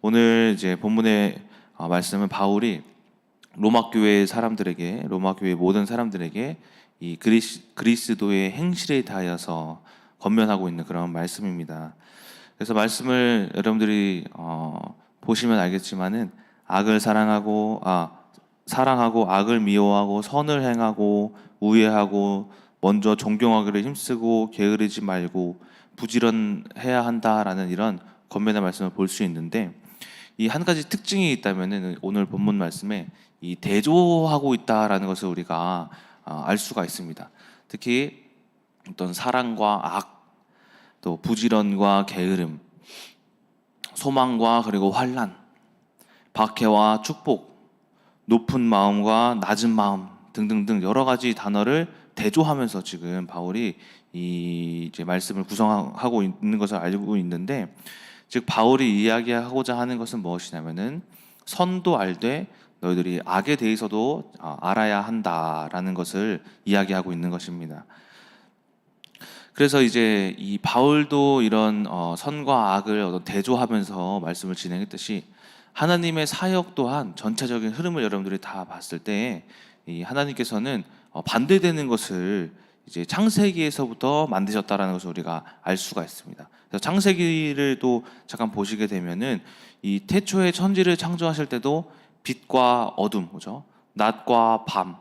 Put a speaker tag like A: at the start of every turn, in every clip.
A: 오늘 이제 본문의 말씀은 바울이 로마 교회 사람들에게, 로마 교회 모든 사람들에게 이 그리스도의 행실에 대하여서 권면하고 있는 그런 말씀입니다. 그래서 말씀을 여러분들이 보시면 알겠지만은 악을 사랑하고 악을 미워하고 선을 행하고 우애하고 먼저 존경하기를 힘쓰고 게으르지 말고 부지런해야 한다라는 이런 권면의 말씀을 볼 수 있는데, 이 한 가지 특징이 있다면은 오늘 본문 말씀에 이 대조하고 있다라는 것을 우리가 알 수가 있습니다. 특히 어떤 사랑과 악, 또 부지런과 게으름, 소망과 그리고 환난, 박해와 축복, 높은 마음과 낮은 마음 등등등 여러 가지 단어를 대조하면서 지금 바울이 이 이제 말씀을 구성하고 있는 것을 알고 있는데, 즉 바울이 이야기하고자 하는 것은 무엇이냐면은 선도 알되 너희들이 악에 대해서도 알아야 한다라는 것을 이야기하고 있는 것입니다. 그래서 이제 이 바울도 이런 선과 악을 어떤 대조하면서 말씀을 진행했듯이, 하나님의 사역 또한 전체적인 흐름을 여러분들이 다 봤을 때 이 하나님께서는 반대되는 것을 이제 창세기에서부터 만드셨다라는 것을 우리가 알 수가 있습니다. 그래서 창세기를 또 잠깐 보시게 되면은 이 태초에 천지를 창조하실 때도 빛과 어둠, 그죠? 낮과 밤,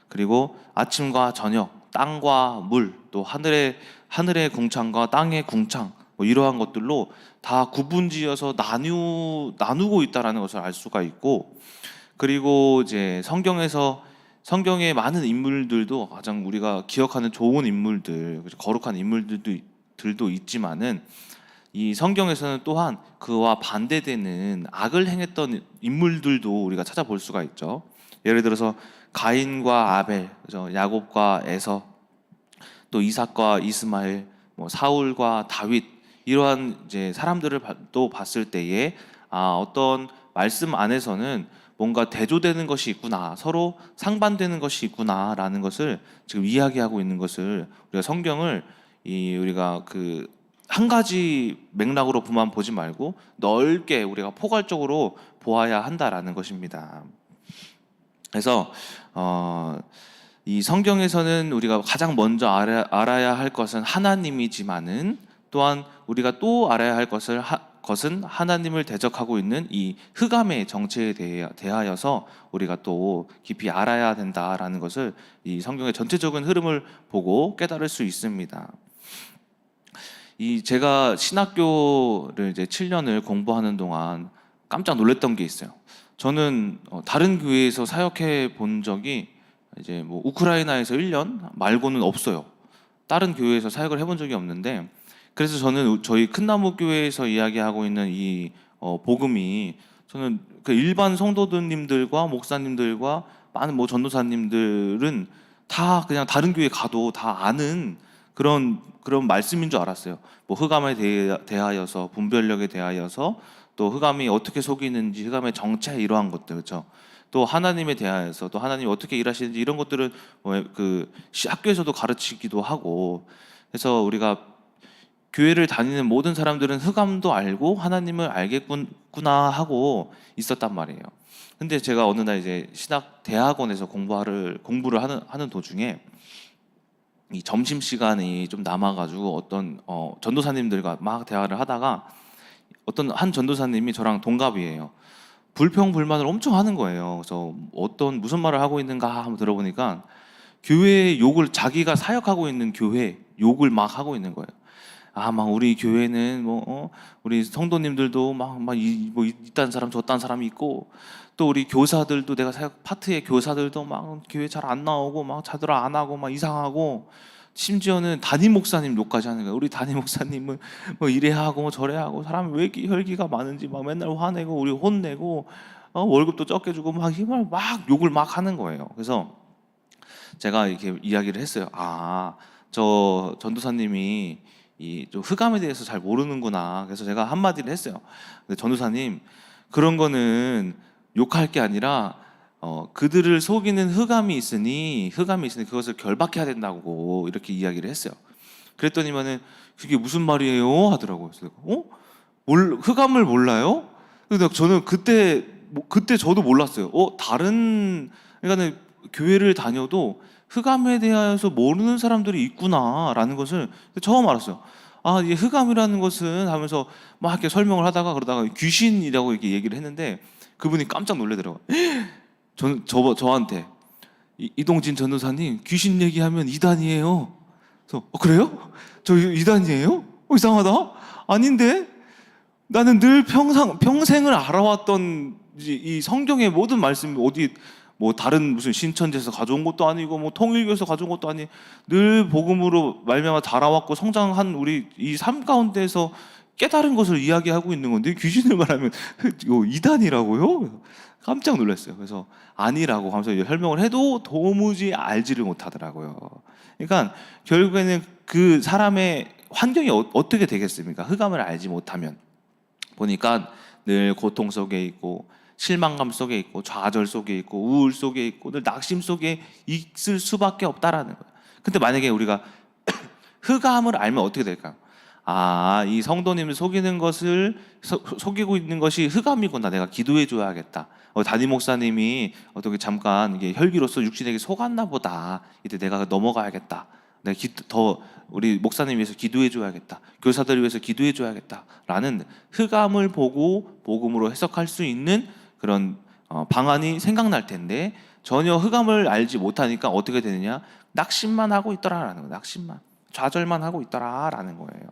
A: 그리고 아침과 저녁, 땅과 물, 또 하늘의 궁창과 땅의 궁창, 뭐 이러한 것들로 다 구분지어서 나누고 있다라는 것을 알 수가 있고, 그리고 이제 성경의 많은 인물들도 가장 우리가 기억하는 좋은 인물들, 거룩한 인물들도 있지만은 이 성경에서는 또한 그와 반대되는 악을 행했던 인물들도 우리가 찾아볼 수가 있죠. 예를 들어서 가인과 아벨, 그죠? 야곱과 에서, 또 이삭과 이스마엘, 뭐 사울과 다윗, 이러한 이제 사람들을 또 봤을 때에 어떤 말씀 안에서는 뭔가 대조되는 것이 있구나, 서로 상반되는 것이 있구나라는 것을 지금 이야기하고 있는 것을, 우리가 성경을 우리가 그 한 가지 맥락으로만 보지 말고 넓게 우리가 포괄적으로 보아야 한다라는 것입니다. 그래서 이 성경에서는 우리가 가장 먼저 알아야 할 것은 하나님이지만은, 또한 우리가 또 알아야 할 것은 하나님을 대적하고 있는 이 흑암의 정체에 대하여서 우리가 또 깊이 알아야 된다라는 것을 이 성경의 전체적인 흐름을 보고 깨달을 수 있습니다. 제가 신학교를 이제 7년을 공부하는 동안 깜짝 놀랐던 게 있어요. 저는 다른 교회에서 사역해 본 적이 이제 뭐 우크라이나에서 1년 말고는 없어요. 다른 교회에서 사역을 해본 적이 없는데, 그래서 저는 저희 큰나무 교회에서 이야기하고 있는 이 복음이, 저는 그 일반 성도님들과 목사님들과 많은 뭐 전도사님들은 다 그냥 다른 교회 가도 다 아는 그런 말씀인 줄 알았어요. 뭐 흑암에 대하여서, 분별력에 대하여서, 또 흑암이 어떻게 속이는지, 흑암의 정체, 이러한 것들, 그렇죠? 또 하나님에 대하여서, 또 하나님이 어떻게 일하시는지, 이런 것들은 그 학교에서도 가르치기도 하고. 그래서 우리가 교회를 다니는 모든 사람들은 흑암도 알고 하나님을 알겠구나 하고 있었단 말이에요. 근데 제가 어느 날 이제 신학 대학원에서 공부를 하는 도중에 이 점심 시간이 좀 남아가지고 어떤 전도사님들과 막 대화를 하다가, 어떤 한 전도사님이 저랑 동갑이에요. 불평불만을 엄청 하는 거예요. 그래서 무슨 말을 하고 있는가 한번 들어보니까, 교회 욕을, 자기가 사역하고 있는 교회 욕을 막 하고 있는 거예요. 막 우리 교회는 우리 성도님들도 뭐 이딴 사람 저딴 사람이 있고, 또 우리 교사들도, 내가 사역 파트의 교사들도 막 교회 잘 안 나오고 막 자들 안 하고 막 이상하고, 심지어는 담임 목사님 욕까지 하는 거예요. 우리 담임 목사님은 뭐 이래 하고 뭐 저래 하고, 사람이 왜 이렇게 혈기가 많은지 막 맨날 화내고 우리 혼내고, 월급도 적게 주고 막 힘을 막 욕을 막 하는 거예요. 그래서 제가 이렇게 이야기를 했어요. 저 전도사님이 좀 흑암에 대해서 잘 모르는구나. 그래서 제가 한마디를 했어요. 근데 전도사님, 그런 거는 욕할 게 아니라 그들을 속이는 흑암이 있으니 그것을 결박해야 된다고 이렇게 이야기를 했어요. 그랬더니만은 그게 무슨 말이에요 하더라고요. 그래서 흑암을 몰라요? 근데 저는 그때 저도 몰랐어요. 다른 그러니까 교회를 다녀도 흑암에 대하여서 모르는 사람들이 있구나라는 것을 처음 알았어요. 아, 이 흑암이라는 것은 하면서 막 이렇게 설명을 하다가 그러다가 귀신이라고 이렇게 얘기를 했는데 그분이 깜짝 놀라더라고요. 저한테 이동진 전도사님 귀신 얘기하면 이단이에요. 그래서 그래요? 저 이단이에요? 이상하다. 아닌데 나는 늘 평생을 알아왔던 이 성경의 모든 말씀이 어디 뭐 다른 무슨 신천지에서 가져온 것도 아니고 뭐 통일교에서 가져온 것도 아니 늘 복음으로 말미암아 자라왔고 성장한 우리 이 삶 가운데에서 깨달은 것을 이야기하고 있는 건데 귀신을 말하면 이거 이단이라고요? 깜짝 놀랐어요. 그래서 아니라고 하면서 설명을 해도 도무지 알지를 못하더라고요. 그러니까 결국에는 그 사람의 환경이 어떻게 되겠습니까? 흑암을 알지 못하면. 보니까 늘 고통 속에 있고 실망감 속에 있고 좌절 속에 있고 우울 속에 있고 늘 낙심 속에 있을 수밖에 없다라는 거예요. 근데 만약에 우리가 흑암을 알면 어떻게 될까요? 아, 이 성도님을 속이는 것을 속이고 있는 것이 흑암이구나. 내가 기도해 줘야겠다. 담임 목사님이 어떻게 잠깐 이게 혈기로서 육신에게 속았나 보다. 이때 내가 넘어가야겠다. 내가 더 우리 목사님 위해서 기도해 줘야겠다. 교사들 위해서 기도해 줘야겠다라는 흑암을 보고 복음으로 해석할 수 있는 그런 방안이 생각날 텐데 전혀 흑암을 알지 못하니까 어떻게 되느냐? 낙심만 하고 있더라라는 거예요. 낙심만. 좌절만 하고 있더라라는 거예요.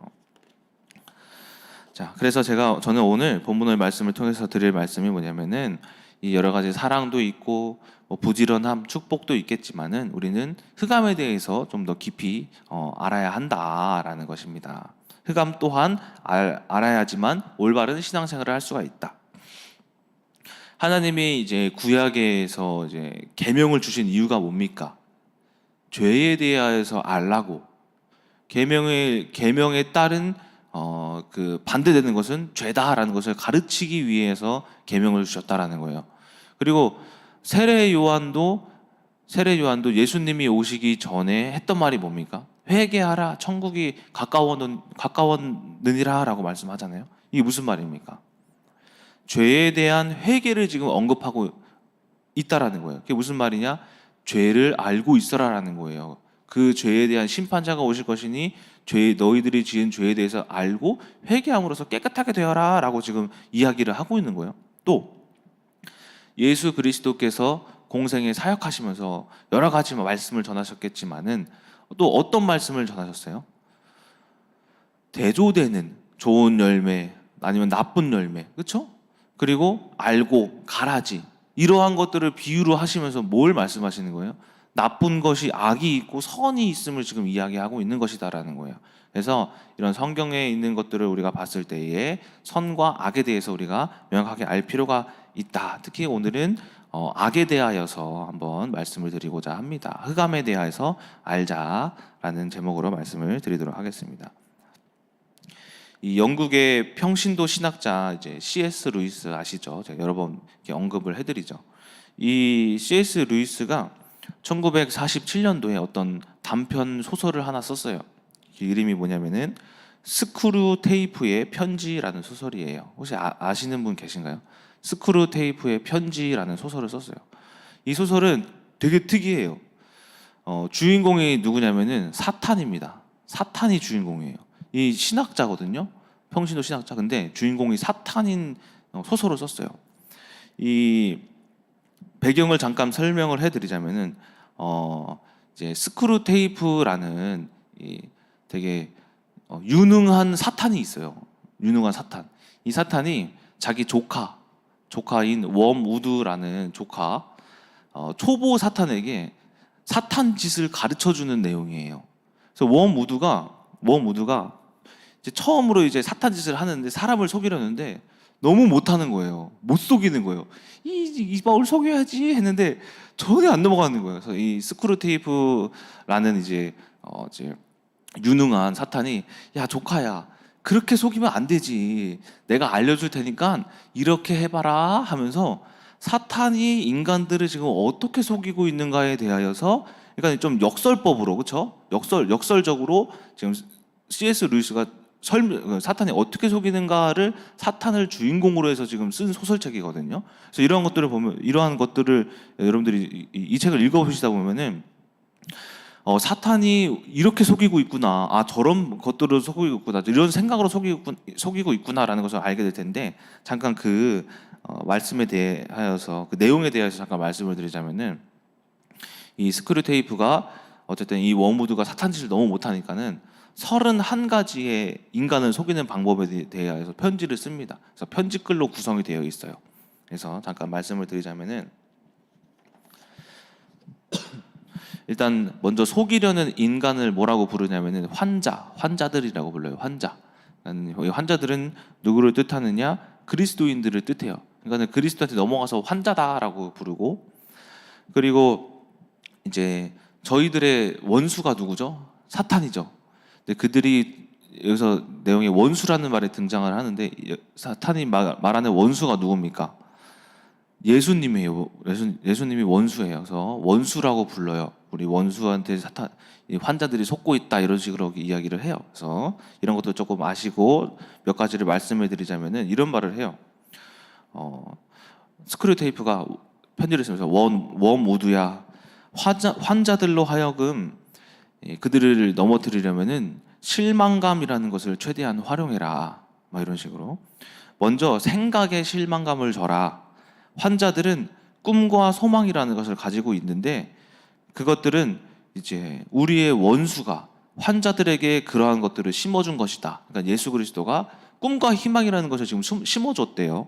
A: 자, 그래서 저는 오늘 본문의 말씀을 통해서 드릴 말씀이 뭐냐면은 이 여러 가지 사랑도 있고 뭐 부지런함, 축복도 있겠지만은 우리는 흑암에 대해서 좀 더 깊이 알아야 한다라는 것입니다. 흑암 또한 알아야지만 올바른 신앙생활을 할 수가 있다. 하나님이 이제 구약에서 이제 계명을 주신 이유가 뭡니까? 죄에 대하여서 알라고. 계명에 따른 그 반대되는 것은 죄다라는 것을 가르치기 위해서 계명을 주셨다라는 거예요. 그리고 세례 요한도 예수님이 오시기 전에 했던 말이 뭡니까? 회개하라, 천국이 가까웠느니라라고 말씀하잖아요. 이게 무슨 말입니까? 죄에 대한 회개를 지금 언급하고 있다라는 거예요. 그게 무슨 말이냐? 죄를 알고 있어라라는 거예요. 그 죄에 대한 심판자가 오실 것이니 너희들이 지은 죄에 대해서 알고 회개함으로써 깨끗하게 되어라라고 지금 이야기를 하고 있는 거예요. 또 예수 그리스도께서 공생에 사역하시면서 여러 가지 말씀을 전하셨겠지만은 또 어떤 말씀을 전하셨어요? 대조되는 좋은 열매 아니면 나쁜 열매, 그렇죠? 그리고 알고 가라지 이러한 것들을 비유로 하시면서 뭘 말씀하시는 거예요? 나쁜 것이 악이 있고 선이 있음을 지금 이야기하고 있는 것이다라는 거예요. 그래서 이런 성경에 있는 것들을 우리가 봤을 때에 선과 악에 대해서 우리가 명확하게 알 필요가 있다. 특히 오늘은 악에 대하여서 한번 말씀을 드리고자 합니다. 흑암에 대하여서 알자라는 제목으로 말씀을 드리도록 하겠습니다. 이 영국의 평신도 신학자 이제 C.S. 루이스 아시죠? 제가 여러 번 언급을 해드리죠. 이 C.S. 루이스가 1947년도에 어떤 단편 소설을 하나 썼어요. 그 이름이 뭐냐면은 스크류 테이프의 편지라는 소설이에요. 혹시 아시는 분 계신가요? 스크류 테이프의 편지라는 소설을 썼어요. 이 소설은 되게 특이해요. 주인공이 누구냐면은 사탄입니다. 사탄이 주인공이에요. 이 신학자거든요. 평신도 신학자. 근데 주인공이 사탄인 소설을 썼어요. 이 배경을 잠깐 설명을 해드리자면은 이제 스크류 테이프라는 되게 유능한 사탄이 있어요. 유능한 사탄. 이 사탄이 자기 조카인 웜우드라는 조카 초보 사탄에게 사탄 짓을 가르쳐주는 내용이에요. 그래서 웜우드가 이제 처음으로 이제 사탄 짓을 하는데 사람을 속이려는데 너무 못하는 거예요. 못 속이는 거예요. 이 바울 속여야지 했는데 전혀 안 넘어가는 거예요. 그래서 이 스크류 테이프라는 이제 유능한 사탄이 야 조카야 그렇게 속이면 안 되지. 내가 알려줄 테니까 이렇게 해봐라 하면서 사탄이 인간들을 지금 어떻게 속이고 있는가에 대하여서 그러니까 좀 역설법으로 그렇죠? 역설적으로 지금 C.S. 루이스가 사탄이 어떻게 속이는가를 사탄을 주인공으로 해서 지금 쓴 소설책이거든요. 그래서 이러한 것들을 보면, 이러한 것들을 여러분들이 이 책을 읽어보시다 보면은 사탄이 이렇게 속이고 있구나, 저런 것들을 속이고 있구나, 이런 생각으로 속이고 있구나라는 것을 알게 될 텐데, 잠깐 그 말씀에 대하여서, 그 내용에 대해서 잠깐 말씀을 드리자면은, 이 스크류테이프가 어쨌든 이 워무드가 사탄 짓을 너무 못하니까는 31가지의 인간을 속이는 방법에 대해서 편지를 씁니다. 그래서 편지글로 구성이 되어 있어요. 그래서 잠깐 말씀을 드리자면은, 일단 먼저 속이려는 인간을 뭐라고 부르냐면은 환자들이라고 불러요. 환자들은 누구를 뜻하느냐? 그리스도인들을 뜻해요. 그러니까 그리스도한테 넘어가서 환자다라고 부르고, 그리고 이제 저희들의 원수가 누구죠? 사탄이죠. 근데 그들이 여기서 내용에 원수라는 말에 등장을 하는데, 사탄이 말하는 원수가 누굽니까? 예수님이에요. 예수님이 원수예요. 그래서 원수라고 불러요. 우리 원수한테 환자들이 속고 있다, 이런 식으로 이야기를 해요. 그래서 이런 것도 조금 아시고 몇 가지를 말씀을 드리자면은 이런 말을 해요. 스크류테이프가 편지를 쓰면서 워무드야, 환자들로 하여금 그들을 넘어뜨리려면은 실망감이라는 것을 최대한 활용해라, 막 이런 식으로. 먼저 생각에 실망감을 줘라. 환자들은 꿈과 소망이라는 것을 가지고 있는데, 그것들은 이제 우리의 원수가 환자들에게 그러한 것들을 심어준 것이다. 그러니까 예수 그리스도가 꿈과 희망이라는 것을 지금 심어줬대요.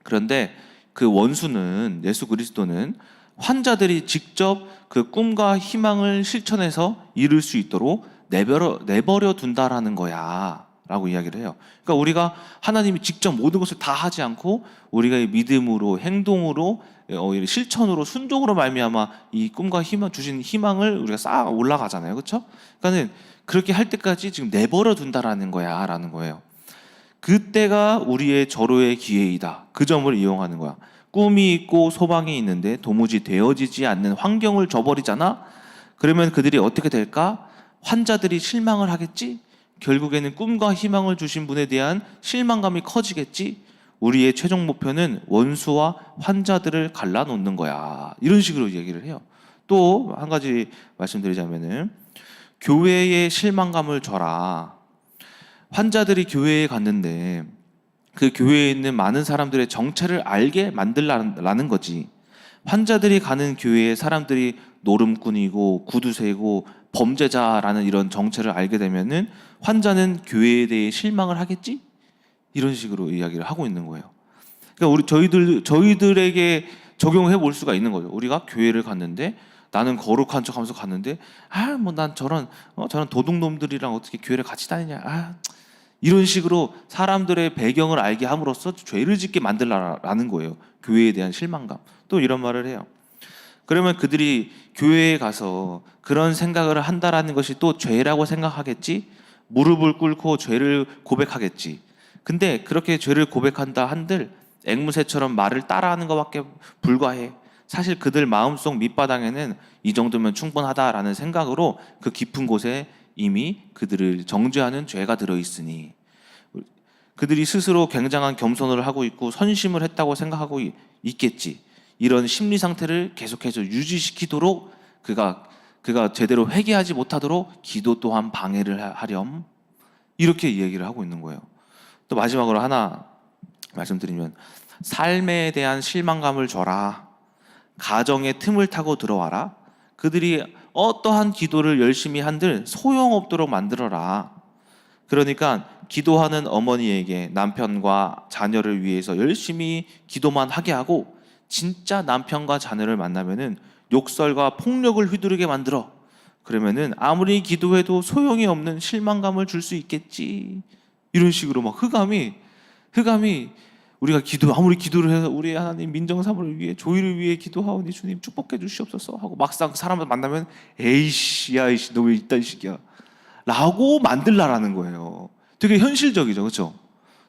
A: 그런데 그 원수는, 예수 그리스도는 환자들이 직접 그 꿈과 희망을 실천해서 이룰 수 있도록 내버려 둔다라는 거야 라고 이야기를 해요. 그러니까 우리가 하나님이 직접 모든 것을 다 하지 않고 우리가 이 믿음으로, 행동으로, 실천으로, 순종으로 말미암아 이 꿈과 희망, 주신 희망을 우리가 쌓아 올라가잖아요. 그렇죠? 그러니까는 그렇게 할 때까지 지금 내버려 둔다라는 거야 라는 거예요. 그때가 우리의 절호의 기회이다. 그 점을 이용하는 거야. 꿈이 있고 소망이 있는데 도무지 되어지지 않는 환경을 줘버리잖아. 그러면 그들이 어떻게 될까? 환자들이 실망을 하겠지? 결국에는 꿈과 희망을 주신 분에 대한 실망감이 커지겠지? 우리의 최종 목표는 원수와 환자들을 갈라놓는 거야. 이런 식으로 얘기를 해요. 또 한 가지 말씀드리자면은, 교회에 실망감을 줘라. 환자들이 교회에 갔는데 그 교회에 있는 많은 사람들의 정체를 알게 만들라는 거지. 환자들이 가는 교회에 사람들이 노름꾼이고 구두쇠고 범죄자라는 이런 정체를 알게 되면은 환자는 교회에 대해 실망을 하겠지? 이런 식으로 이야기를 하고 있는 거예요. 그러니까 저희들에게 적용해 볼 수가 있는 거죠. 우리가 교회를 갔는데, 나는 거룩한 척하면서 갔는데, 난 저런 도둑놈들이랑 어떻게 교회를 같이 다니냐, 이런 식으로 사람들의 배경을 알게 함으로써 죄를 짓게 만들라는 거예요. 교회에 대한 실망감. 또 이런 말을 해요. 그러면 그들이 교회에 가서 그런 생각을 한다라는 것이 또 죄라고 생각하겠지? 무릎을 꿇고 죄를 고백하겠지. 근데 그렇게 죄를 고백한다 한들 앵무새처럼 말을 따라하는 것밖에 불과해. 사실 그들 마음속 밑바닥에는 이 정도면 충분하다라는 생각으로 그 깊은 곳에 이미 그들을 정죄하는 죄가 들어있으니, 그들이 스스로 굉장한 겸손을 하고 있고 선심을 했다고 생각하고 있겠지. 이런 심리 상태를 계속해서 유지시키도록 그가 제대로 회개하지 못하도록 기도 또한 방해를 하렴. 이렇게 얘기를 하고 있는 거예요. 또 마지막으로 하나 말씀드리면, 삶에 대한 실망감을 줘라. 가정의 틈을 타고 들어와라. 그들이 어떠한 기도를 열심히 한들 소용없도록 만들어라. 그러니까 기도하는 어머니에게 남편과 자녀를 위해서 열심히 기도만 하게 하고, 진짜 남편과 자녀를 만나면은 욕설과 폭력을 휘두르게 만들어. 그러면은 아무리 기도해도 소용이 없는 실망감을 줄 수 있겠지. 이런 식으로 막 흑암이 우리가 아무리 기도를 해서 우리 하나님 민정사물을 위해, 조의를 위해 기도하오니 주님 축복해 주시옵소서 하고 막상 그 사람을 만나면 에이씨 너 왜 이딴 식이야 라고 만들라라는 거예요. 되게 현실적이죠, 그렇죠?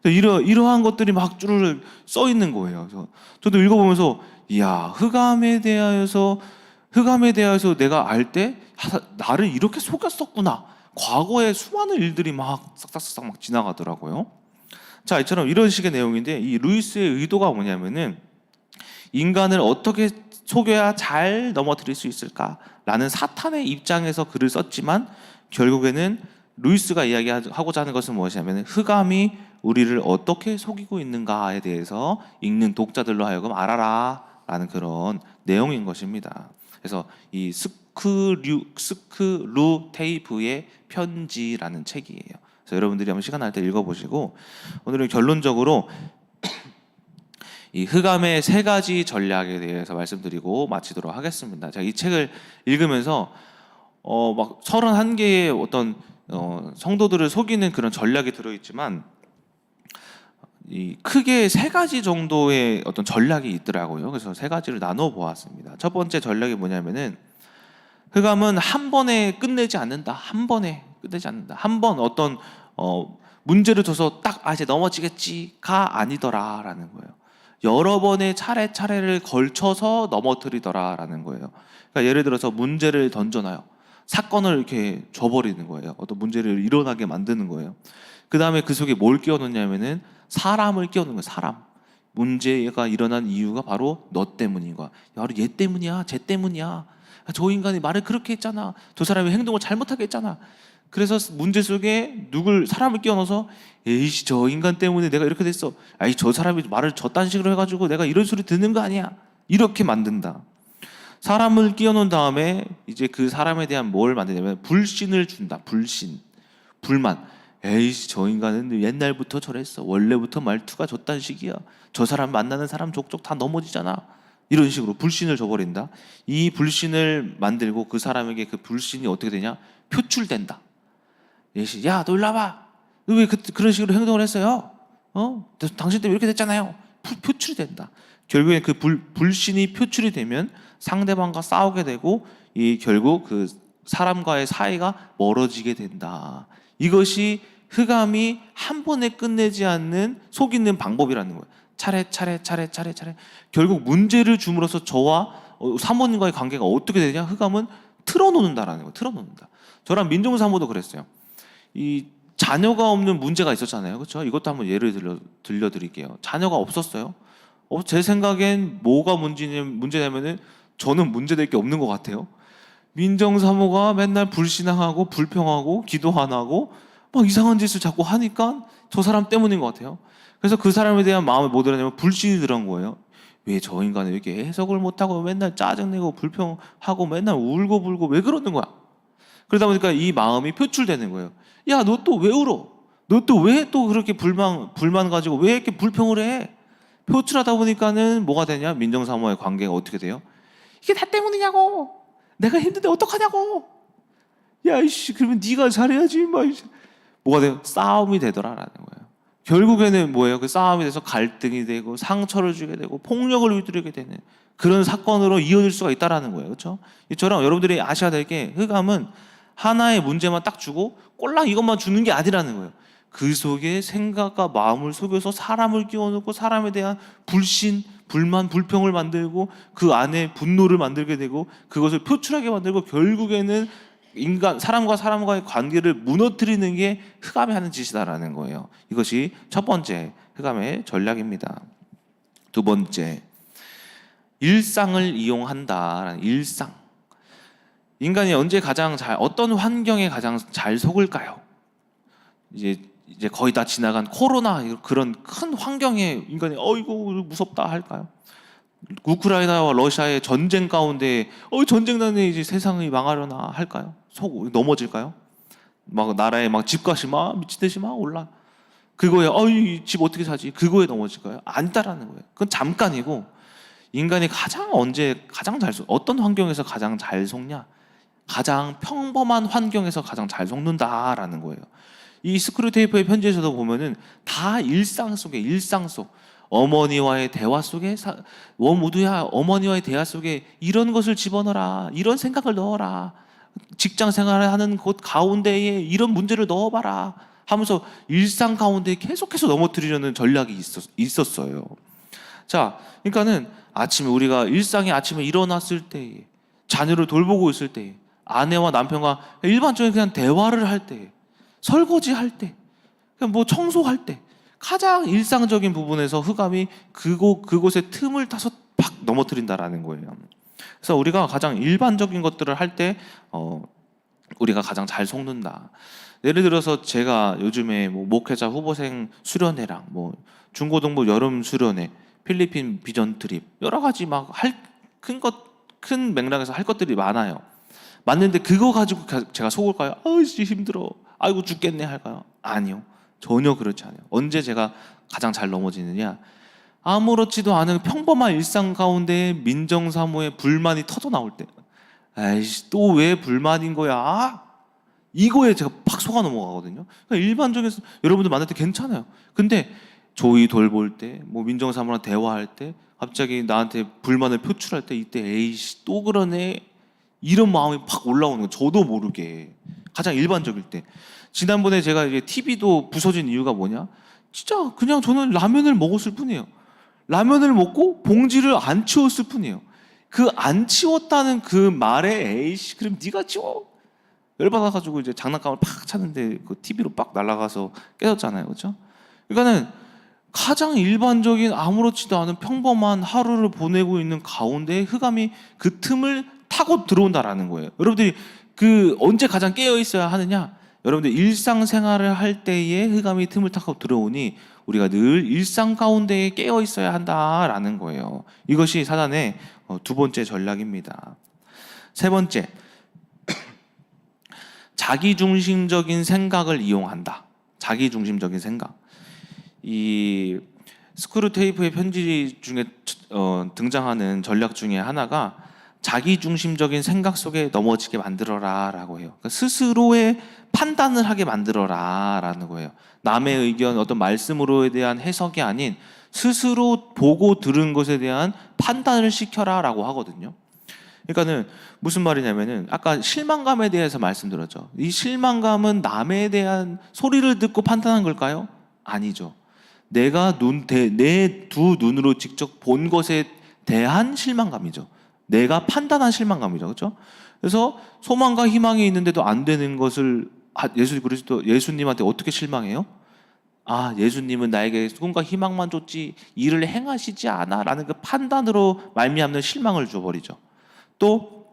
A: 이러한 것들이 막 쭈르르 써 있는 거예요. 그래서 저도 읽어보면서, 이야, 흑암에 대하여서 내가 알 때 나를 이렇게 속였었구나. 과거의 수많은 일들이 막 싹싹싹 막 지나가더라고요. 자, 이처럼 이런 식의 내용인데 이 루이스의 의도가 뭐냐면은 인간을 어떻게 속여야 잘 넘어뜨릴 수 있을까라는 사탄의 입장에서 글을 썼지만 결국에는 루이스가 이야기하고자 하는 것은 무엇이냐면 흑암이 우리를 어떻게 속이고 있는가에 대해서 읽는 독자들로 하여금 알아라 라는 그런 내용인 것입니다. 그래서 이 스크루테이프의 편지라는 책이에요. 그래서 여러분들이 한번 시간 날 때 읽어보시고 오늘은 결론적으로 이 흑암의 세 가지 전략에 대해서 말씀드리고 마치도록 하겠습니다. 자, 이 책을 읽으면서 막 31개의 어떤 성도들을 속이는 그런 전략이 들어있지만 이 크게 세 가지 정도의 어떤 전략이 있더라고요. 그래서 세 가지를 나눠 보았습니다. 첫 번째 전략이 뭐냐면은 흑암은 한 번에 끝내지 않는다. 한 번에 끝내지 않는다. 한 번 어떤 문제를 둬서 딱 이제 넘어지겠지가 아니더라라는 거예요. 여러 번의 차례차례를 걸쳐서 넘어뜨리더라라는 거예요. 그러니까 예를 들어서 문제를 던져놔요. 사건을 이렇게 줘버리는 거예요. 어떤 문제를 일어나게 만드는 거예요. 그 다음에 그 속에 뭘 끼워넣냐면은 사람을 끼워넣는 거예요. 사람. 문제가 일어난 이유가 바로 너 때문인 거야. 바로 얘 때문이야. 쟤 때문이야. 저 인간이 말을 그렇게 했잖아. 저 사람이 행동을 잘못하게 했잖아. 그래서 문제 속에 사람을 끼워넣어서 에이씨 저 인간 때문에 내가 이렇게 됐어. 아이 저 사람이 말을 저딴 식으로 해가지고 내가 이런 소리 듣는 거 아니야. 이렇게 만든다. 사람을 끼워놓은 다음에 이제 그 사람에 대한 뭘 만드냐면 불신을 준다. 불신, 불만. 에이씨 저 인간은 옛날부터 저랬어. 원래부터 말투가 저딴 식이야. 저 사람 만나는 사람 족족 다 넘어지잖아. 이런 식으로 불신을 줘버린다. 이 불신을 만들고 그 사람에게 그 불신이 어떻게 되냐? 표출된다. 야, 너 일로 와봐. 너 왜 그런 식으로 행동을 했어요? 당신 때문에 이렇게 됐잖아요. 표출이 된다. 결국엔 그 불신이 표출이 되면 상대방과 싸우게 되고 결국 그 사람과의 사이가 멀어지게 된다. 이것이 흑암이 한 번에 끝내지 않는 속이는 방법이라는 거예요. 차례. 결국 문제를 줌으로써 저와 사모님과의 관계가 어떻게 되냐? 흑암은 틀어놓는다라는 거예요. 틀어놓는다. 저랑 민종 사모도 그랬어요. 이 자녀가 없는 문제가 있었잖아요. 그렇죠? 이것도 한번 예를 들려드릴게요. 자녀가 없었어요. 제 생각엔 뭐가 문제냐면은 저는 문제될 게 없는 것 같아요. 민정 사모가 맨날 불신앙하고 불평하고 기도 안 하고 막 이상한 짓을 자꾸 하니까 저 사람 때문인 것 같아요. 그래서 그 사람에 대한 마음이 뭐 들었냐면 불신이 들어간 거예요. 왜 저 인간은 이렇게 해석을 못하고 맨날 짜증내고 불평하고 맨날 울고 불고 왜 그러는 거야? 그러다 보니까 이 마음이 표출되는 거예요. 야, 너 또 왜 울어? 너 또 왜 또 그렇게 불만 가지고 왜 이렇게 불평을 해? 표출하다 보니까는 뭐가 되냐? 민정사모의 관계가 어떻게 돼요? 이게 나 때문이냐고! 내가 힘든데 어떡하냐고! 야, 이씨, 그러면 네가 잘해야지. 뭐가 돼요? 싸움이 되더라라는 거예요. 결국에는 뭐예요? 그 싸움이 돼서 갈등이 되고 상처를 주게 되고 폭력을 휘두르게 되는 그런 사건으로 이어질 수가 있다라는 거예요. 그렇죠? 이처럼 여러분들이 아셔야 될 게 흑암은 하나의 문제만 딱 주고 꼴랑 이것만 주는 게 아니라는 거예요. 그 속에 생각과 마음을 속여서 사람을 끼워넣고 사람에 대한 불신, 불만, 불평을 만들고 그 안에 분노를 만들게 되고 그것을 표출하게 만들고 결국에는 사람과 사람과의 관계를 무너뜨리는 게 흑암이 하는 짓이다라는 거예요. 이것이 첫 번째 흑암의 전략입니다. 두 번째, 일상을 이용한다라는 일상. 인간이 언제 어떤 환경에 가장 잘 속을까요? 이제 거의 다 지나간 코로나 그런 큰 환경에 인간이 이거 무섭다 할까요? 우크라이나와 러시아의 전쟁 가운데 전쟁 나네 이제 세상이 망하려나 할까요? 넘어질까요? 막 나라에 막 집값이 막 미친 듯이 막 올라. 그거에 이 집 어떻게 사지? 그거에 넘어질까요? 아니다라는 거예요. 그건 잠깐이고 인간이 어떤 환경에서 가장 잘 속냐? 가장 평범한 환경에서 가장 잘 속는다라는 거예요. 이 스크루테이프의 편지에서도 보면은 다 일상 속 어머니와의 대화 속에 모두야 어머니와의 대화 속에 이런 것을 집어넣어라, 이런 생각을 넣어라, 직장 생활을 하는 곳 가운데에 이런 문제를 넣어봐라 하면서 일상 가운데 계속해서 넘어뜨리려는 전략이 있었어요. 자, 그러니까는 우리가 일상에 아침에 일어났을 때, 자녀를 돌보고 있을 때, 아내와 남편과 일반적인 그냥 대화를 할 때, 설거지 할 때, 그냥 뭐 청소할 때 가장 일상적인 부분에서 흑암이 그곳의 틈을 타서 팍 넘어뜨린다라는 거예요. 그래서 우리가 가장 일반적인 것들을 할 때 우리가 가장 잘 속는다. 예를 들어서 제가 요즘에 뭐 목회자 후보생 수련회랑 뭐 중고등부 여름 수련회, 필리핀 비전 트립 여러 가지 막 큰 맥락에서 할 것들이 많아요. 맞는데 그거 가지고 제가 속을까요? 아이씨 힘들어. 아이고 죽겠네 할까요? 아니요. 전혀 그렇지 않아요. 언제 제가 가장 잘 넘어지느냐? 아무렇지도 않은 평범한 일상 가운데 민정사무에 불만이 터져 나올 때, 에이씨 또 왜 불만인 거야? 이거에 제가 팍 속아 넘어가거든요. 그러니까 일반적인 여러분들 만날 때 괜찮아요. 근데 조의 돌볼 때, 뭐 민정사무랑 대화할 때, 갑자기 나한테 불만을 표출할 때 이때 에이씨 또 그러네 이런 마음이 팍 올라오는 거예요. 저도 모르게 가장 일반적일 때. 지난번에 제가 이제 TV도 부서진 이유가 뭐냐? 진짜 그냥 저는 라면을 먹었을 뿐이에요. 라면을 먹고 봉지를 안 치웠을 뿐이에요. 그 안 치웠다는 그 말에 에이씨 그럼 네가 치워. 열받아가지고 이제 장난감을 팍 찼는데 그 TV로 빡 날아가서 깨졌잖아요, 그렇죠? 그러니까는 가장 일반적인 아무렇지도 않은 평범한 하루를 보내고 있는 가운데 흑암이 그 틈을 타고 들어온다라는 거예요. 여러분들이 그 언제 가장 깨어 있어야 하느냐? 여러분들 일상생활을 할 때에 흑암이 틈을 타고 들어오니 우리가 늘 일상 가운데에 깨어 있어야 한다라는 거예요. 이것이 사단의 두 번째 전략입니다. 세 번째, 자기중심적인 생각을 이용한다. 자기중심적인 생각. 이 스크루테이프의 편지 중에 등장하는 전략 중에 하나가 자기중심적인 생각 속에 넘어지게 만들어라 라고 해요. 그러니까 스스로의 판단을 하게 만들어라 라는 거예요. 남의 의견, 어떤 말씀으로에 대한 해석이 아닌 스스로 보고 들은 것에 대한 판단을 시켜라 라고 하거든요. 그러니까는 무슨 말이냐면은 아까 실망감에 대해서 말씀드렸죠. 이 실망감은 남에 대한 소리를 듣고 판단한 걸까요? 아니죠. 내가 내 두 눈으로 직접 본 것에 대한 실망감이죠. 내가 판단한 실망감이죠. 그렇죠? 그래서 소망과 희망이 있는데도 안 되는 것을 예수님한테 어떻게 실망해요? 아, 예수님은 나에게 꿈과 희망만 줬지 일을 행하시지 않아 라는 그 판단으로 말미암는 실망을 줘버리죠. 또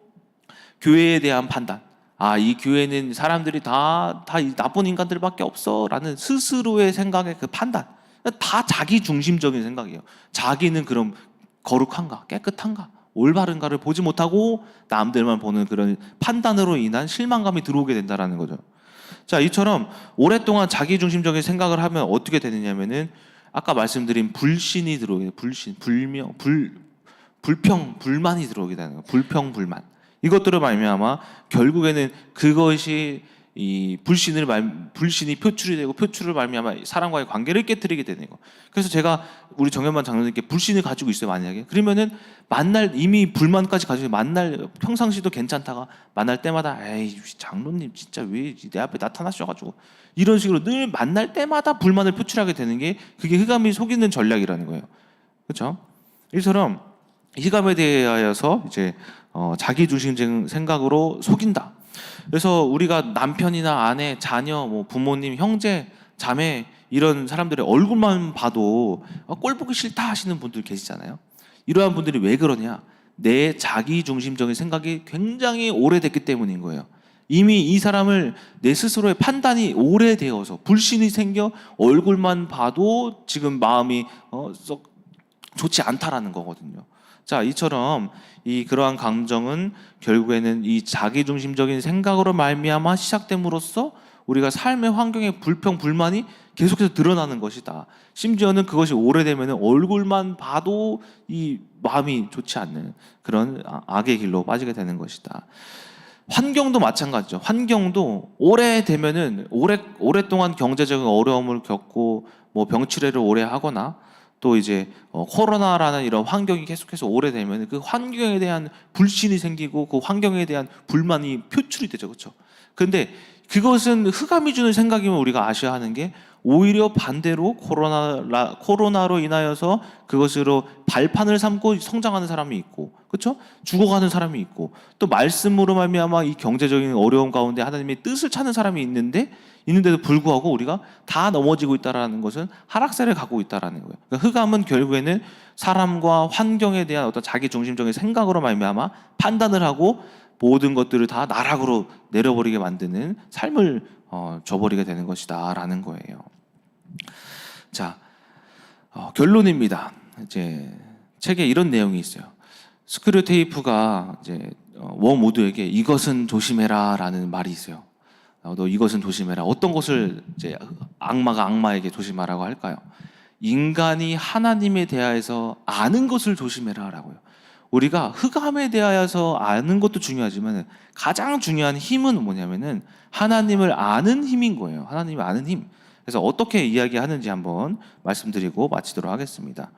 A: 교회에 대한 판단. 아, 이 교회는 사람들이 다 나쁜 인간들밖에 없어 라는 스스로의 생각의 그 판단. 다 자기 중심적인 생각이에요. 자기는 그럼 거룩한가 깨끗한가 올바른가를 보지 못하고 남들만 보는 그런 판단으로 인한 실망감이 들어오게 된다는 거죠. 자, 이처럼 오랫동안 자기 중심적인 생각을 하면 어떻게 되느냐면은 아까 말씀드린 불신이 들어오게 돼요. 불신, 불평, 불만이 들어오게 되는 거예요. 불평, 불만. 이것들을 말미암아 결국에는 그것이 이 불신이 표출이 되고 표출을 말미암아 사람과의 관계를 깨뜨리게 되는 거. 그래서 제가 우리 정현만 장로님께 불신을 가지고 있어요 만약에. 그러면은 이미 불만까지 가지고 평상시도 괜찮다가 만날 때마다 에이 장로님 진짜 왜 내 앞에 나타나셔가지고 이런 식으로 늘 만날 때마다 불만을 표출하게 되는 게 그게 흑암이 속이는 전략이라는 거예요. 그렇죠? 이처럼 흑암에 대하여서 이제 자기 중심적인 생각으로 속인다. 그래서 우리가 남편이나 아내, 자녀, 뭐 부모님, 형제, 자매 이런 사람들의 얼굴만 봐도 꼴 보기 싫다 하시는 분들 계시잖아요. 이러한 분들이 왜 그러냐? 내 자기 중심적인 생각이 굉장히 오래됐기 때문인 거예요. 이미 이 사람을 내 스스로의 판단이 오래되어서 불신이 생겨 얼굴만 봐도 지금 마음이 썩 좋지 않다라는 거거든요. 자, 이처럼 그러한 감정은 결국에는 이 자기중심적인 생각으로 말미암아 시작됨으로써 우리가 삶의 환경에 불평, 불만이 계속해서 드러나는 것이다. 심지어는 그것이 오래되면 얼굴만 봐도 이 마음이 좋지 않는 그런 악의 길로 빠지게 되는 것이다. 환경도 마찬가지죠. 환경도 오래되면은 오랫동안 경제적인 어려움을 겪고 뭐 병치레를 오래 하거나 또 이제 코로나라는 이런 환경이 계속해서 오래되면 그 환경에 대한 불신이 생기고 그 환경에 대한 불만이 표출이 되죠. 그렇죠? 근데 그것은 흑암이 주는 생각이면 우리가 아셔야 하는 게 오히려 반대로 코로나로 인하여서 그것으로 발판을 삼고 성장하는 사람이 있고, 그렇죠? 죽어가는 사람이 있고, 또 말씀으로 말미암아 이 경제적인 어려움 가운데 하나님의 뜻을 찾는 사람이 있는데도 불구하고 우리가 다 넘어지고 있다라는 것은 하락세를 가고 있다라는 거예요. 그러니까 흑암은 결국에는 사람과 환경에 대한 어떤 자기 중심적인 생각으로 말미암아 판단을 하고 모든 것들을 다 나락으로 내려버리게 만드는 삶을 줘버리게 되는 것이다라는 거예요. 자, 결론입니다. 이제 책에 이런 내용이 있어요. 스크류테이프가 이제 웜 우드에게 이것은 조심해라라는 말이 있어요. 너 이것은 조심해라. 어떤 것을 이제 악마가 악마에게 조심하라고 할까요? 인간이 하나님에 대하여서 아는 것을 조심해라라고요. 우리가 흑암에 대하여서 아는 것도 중요하지만 가장 중요한 힘은 뭐냐면은 하나님을 아는 힘인 거예요. 하나님을 아는 힘. 그래서 어떻게 이야기하는지 한번 말씀드리고 마치도록 하겠습니다.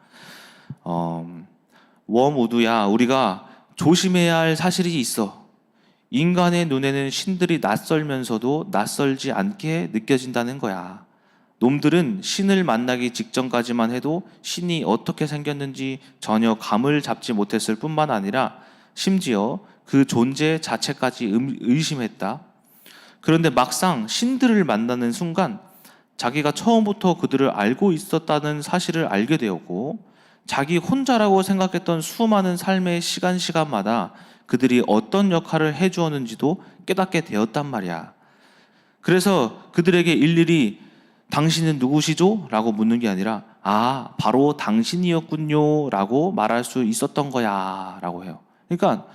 A: 웜우드야, 우리가 조심해야 할 사실이 있어. 인간의 눈에는 신들이 낯설면서도 낯설지 않게 느껴진다는 거야. 놈들은 신을 만나기 직전까지만 해도 신이 어떻게 생겼는지 전혀 감을 잡지 못했을 뿐만 아니라 심지어 그 존재 자체까지 의심했다. 그런데 막상 신들을 만나는 순간 자기가 처음부터 그들을 알고 있었다는 사실을 알게 되었고, 자기 혼자라고 생각했던 수많은 삶의 시간마다 그들이 어떤 역할을 해주었는지도 깨닫게 되었단 말이야. 그래서 그들에게 일일이 당신은 누구시죠? 라고 묻는 게 아니라 바로 당신이었군요 라고 말할 수 있었던 거야 라고 해요. 그러니까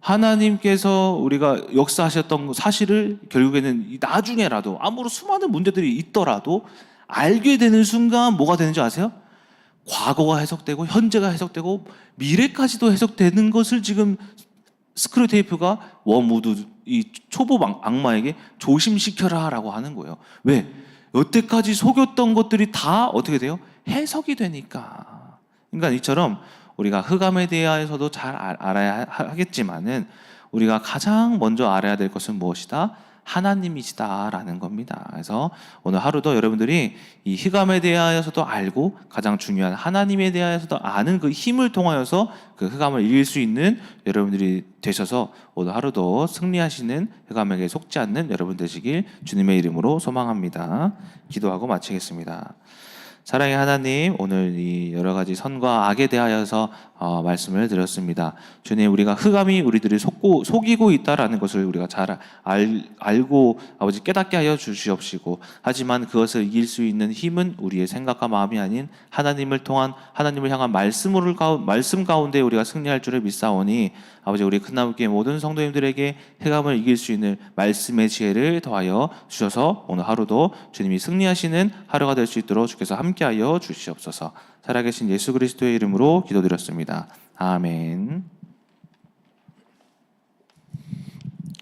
A: 하나님께서 우리가 역사하셨던 사실을 결국에는 나중에라도 아무리 수많은 문제들이 있더라도 알게 되는 순간 뭐가 되는지 아세요? 과거가 해석되고 현재가 해석되고 미래까지도 해석되는 것을 지금 스크류테이프가 웜우드 이 초보 악마에게 조심시켜라 라고 하는 거예요. 왜? 여태까지 속였던 것들이 다 어떻게 돼요? 해석이 되니까. 그러니까 이처럼 우리가 흑암에 대해서도 잘 알아야 하겠지만은 우리가 가장 먼저 알아야 될 것은 무엇이다? 하나님이시다라는 겁니다. 그래서 오늘 하루도 여러분들이 이 흑암에 대하여서도 알고 가장 중요한 하나님에 대하여서도 아는 그 힘을 통하여서 그 흑암을 이길 수 있는 여러분들이 되셔서 오늘 하루도 승리하시는 흑암에게 속지 않는 여러분 되시길 주님의 이름으로 소망합니다. 기도하고 마치겠습니다. 사랑의 하나님, 오늘 이 여러 가지 선과 악에 대하여서 말씀을 드렸습니다. 주님, 우리가 흑암이 우리들을 속이고 있다라는 것을 우리가 잘 알고 아버지 깨닫게 하여 주시옵시고, 하지만 그것을 이길 수 있는 힘은 우리의 생각과 마음이 아닌 하나님을 향한 말씀 가운데 우리가 승리할 줄을 믿사오니 아버지, 우리 큰나무교회 모든 성도님들에게 흑암을 이길 수 있는 말씀의 지혜를 더하여 주셔서 오늘 하루도 주님이 승리하시는 하루가 될 수 있도록 주께서 함께하여 주시옵소서. 살아계신 예수 그리스도의 이름으로 기도드렸습니다. 아멘.